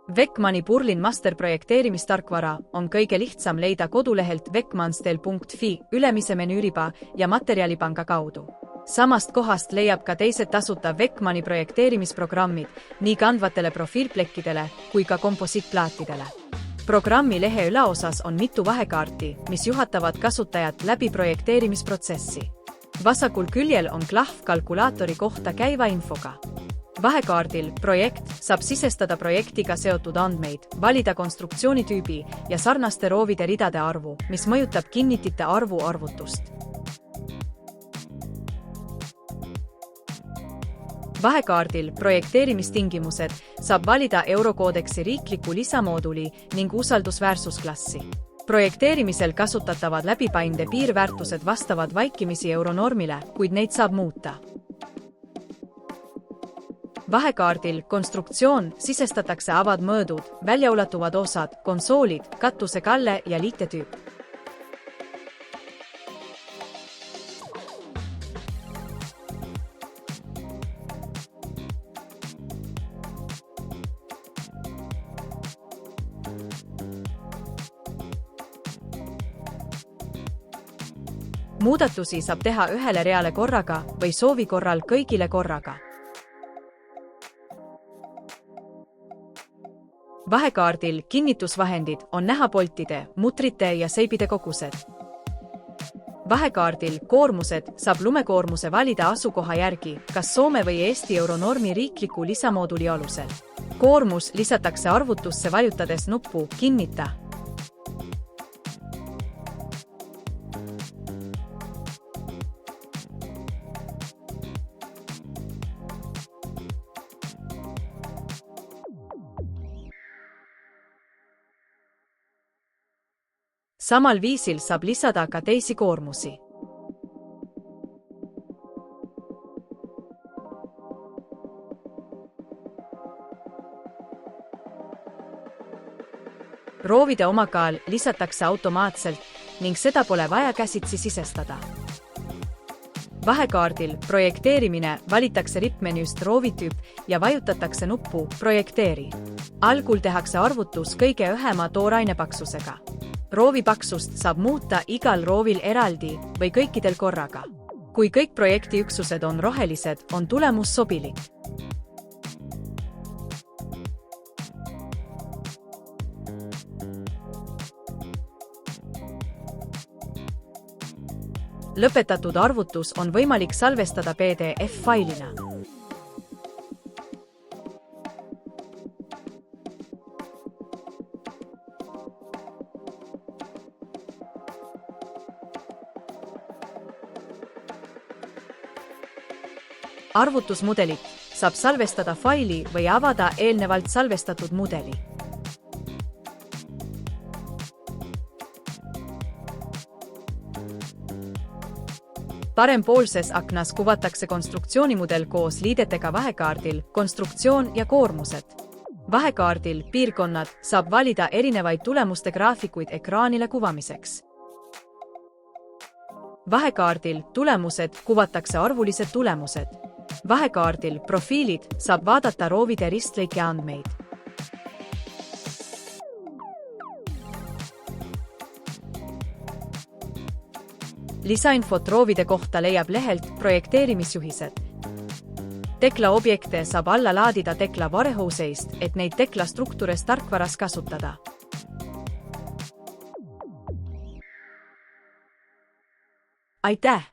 Vekmani Purlin Master projekteerimistarkvara on kõige lihtsam leida kodulehelt vekmanstel.fi ülemise menüüriba ja materjalipanga kaudu. Samast kohast leiab ka teised tasuta Vekmani projekteerimisprogrammid nii kandvatele profiilplekkidele kui ka komposiitplaatidele. Programmi lehe ülaosas on mitu vahekaarti, mis juhatavad kasutajat läbi projekteerimisprotsessi. Vasakul küljel on klahv kalkulaatori kohta käiva infoga. Vahekaardil projekt saab sisestada projektiga seotud andmeid, valida konstruktsioonitüübi ja sarnaste roovide ridade arvu, mis mõjutab kinnitite arvu arvutust. Vahekaardil projekteerimistingimused saab valida Eurokoodeksi riikliku lisamooduli ning usaldusväärsusklassi. Projekteerimisel kasutatavad läbipainde piirväärtused vastavad vaikimisi euronormile, kuid neid saab muuta. Vahekaardil konstruktsioon sisestatakse avad mõõdud, väljaulatuvad osad, konsoolid, katuse kalle ja liitetüüp. Muudatusi saab teha ühele reale korraga või soovi korral kõigile korraga. Vahekaardil kinnitusvahendid on näha poltide, mutrite ja seibide kogused. Vahekaardil koormused saab lumekoormuse valida asukoha järgi, kas Soome või Eesti euronormi riikliku lisamooduli alusel. Koormus lisatakse arvutusse vajutades nuppu Kinnita. Samal viisil saab lisada ka teisi koormusi. Roovide omakaal lisatakse automaatselt ning seda pole vaja käsitsi sisestada. Vahekaardil projekteerimine valitakse rippmenüüst roovitüüp ja vajutatakse nuppu Projekteeri. Algul tehakse arvutus kõige õhema toorainepaksusega. Roovi paksust saab muuta igal roovil eraldi või kõikidel korraga. Kui kõik projekti üksused on rohelised, on tulemus sobilik. Lõpetatud arvutus on võimalik salvestada PDF-failina. Arvutusmudelit saab salvestada faili või avada eelnevalt salvestatud mudeli. Parempoolses aknas kuvatakse konstruktsioonimudel koos liidetega vahekaardil, konstruktsioon ja koormused. Vahekaardil piirkonnad saab valida erinevaid tulemuste graafikuid ekraanile kuvamiseks. Vahekaardil tulemused kuvatakse arvulised tulemused. Vahekaardil profiilid saab vaadata roovide ristlõike andmeid. Lisainfot roovide kohta leiab lehelt projekteerimisjuhised. Tekla objekte saab alla laadida Tekla Warehouse'ist, et neid Tekla struktuures tarkvaras kasutada. Aitäh!